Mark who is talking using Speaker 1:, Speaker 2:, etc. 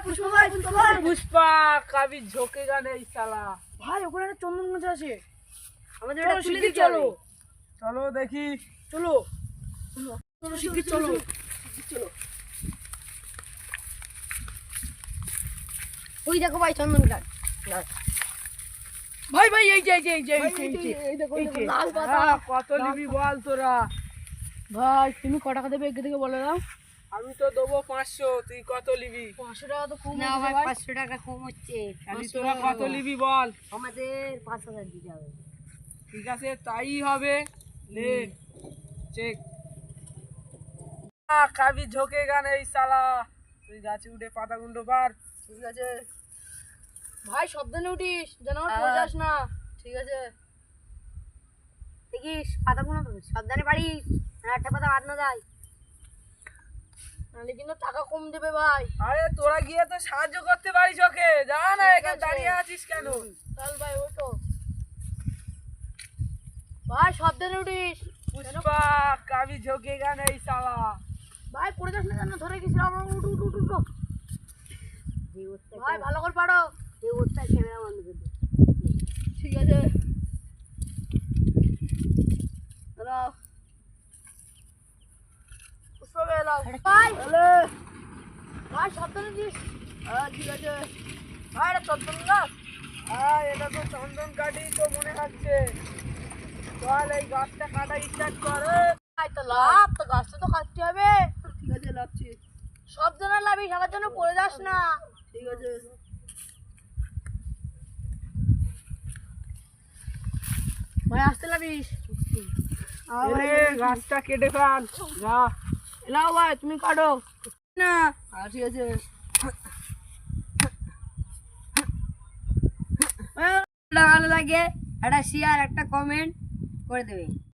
Speaker 1: পুষ্পা কাবি ঝোঁকেগা নেই শালা।
Speaker 2: ভাই ওখানে একটা চন্দন গাছ আছে,
Speaker 1: আমাদের
Speaker 2: চলো
Speaker 1: ওটা তুলে
Speaker 2: শিগগির
Speaker 1: দিতে
Speaker 2: চলো।
Speaker 1: হবে। চলো দেখি।
Speaker 2: চলো চলো শিগগির চলো।
Speaker 3: ওই দেখো ভাই চন্দন গাছ।
Speaker 2: ভাই ভাই এই যে
Speaker 1: এই দেখো
Speaker 2: এই যে।
Speaker 3: লাল পাতা।
Speaker 1: কত নিবি বল তোরা?
Speaker 2: ভাই তুমি ক টাকা দেবে একে থেকে বলে দাও।
Speaker 1: আমি তো দেবো 500, তুই কত নিবি?
Speaker 2: 500 টাকা তো খুব
Speaker 3: না
Speaker 2: হচ্ছে
Speaker 3: ভাই
Speaker 2: ভাই।
Speaker 3: 500 টাকা কম হচ্ছে।
Speaker 1: তাহলে তোরা কত নিবি বল?
Speaker 3: আমাদের 5000 দিতে হবে।
Speaker 1: ঠিক আছে তাই হবে, নে চেক। কাবি ঝোঁকেগা নেই শালা। তুই গাছে উঠে পাতা গুন্ড পার।
Speaker 2: ঠিক আছে ভাই, সাবধানে উঠিস যেন আমার পড়ে যাস না। ঠিক আছে
Speaker 3: দেখিস পাতাগুলো সাবধানে পারিস, আর একটা পাতা বাদ না যায়।
Speaker 2: নাহলে কিন্তু টাকা কম দেবে ভাই।
Speaker 1: আরে তোরা গিয়ে তো সাহায্য করতে পারিস ওকে, যা না
Speaker 2: ঠিক
Speaker 1: এখানে
Speaker 2: আছে।
Speaker 1: দাঁড়িয়ে আছিস কেন?
Speaker 2: চল ভাই ওঠো ভাই, সাবধানে উঠিস।
Speaker 1: পুষ্পা কাবি ঝোঁকেগা নেই শালা।
Speaker 2: ভাই পড়ে যাস না যেন, ধরে গেছিলাম। উঠো উঠো উঠো উঠো।
Speaker 3: যে অবস্থা
Speaker 2: ভাই ভালো করে পারো।
Speaker 3: যে অবস্থা ক্যামেরা বন্ধ করে দে।
Speaker 2: ঠিক আছে হ্যালো পুষ্পা এলাও ভাই।
Speaker 1: হ্যালো।
Speaker 2: ভাই সাবধানে দিস। হ্যাঁ ঠিক আছে ভাই, এটা চন্দন গাছ।
Speaker 1: হ্যাঁ এটা তো চন্দন কাঠি তো মনে হচ্ছে। চল এই গাছটা কাটা স্টার্ট কর।
Speaker 2: ভাই তো লাভ, তো গাছটা তো কাটতে হবে। ঠিক আছে লাভছি। সব জনের লাভই, সবার জন্য পড়ে যাস না। ঠিক আছে ভাই, আসতে লাভিস।
Speaker 1: এলে গাছটা কেটে ফেল যা।
Speaker 2: এলাও ভাই তুমি কাটো না। ঠিক আছে
Speaker 3: ভালো লাগে একটা শেয়ার একটা কমেন্ট করে দেবে।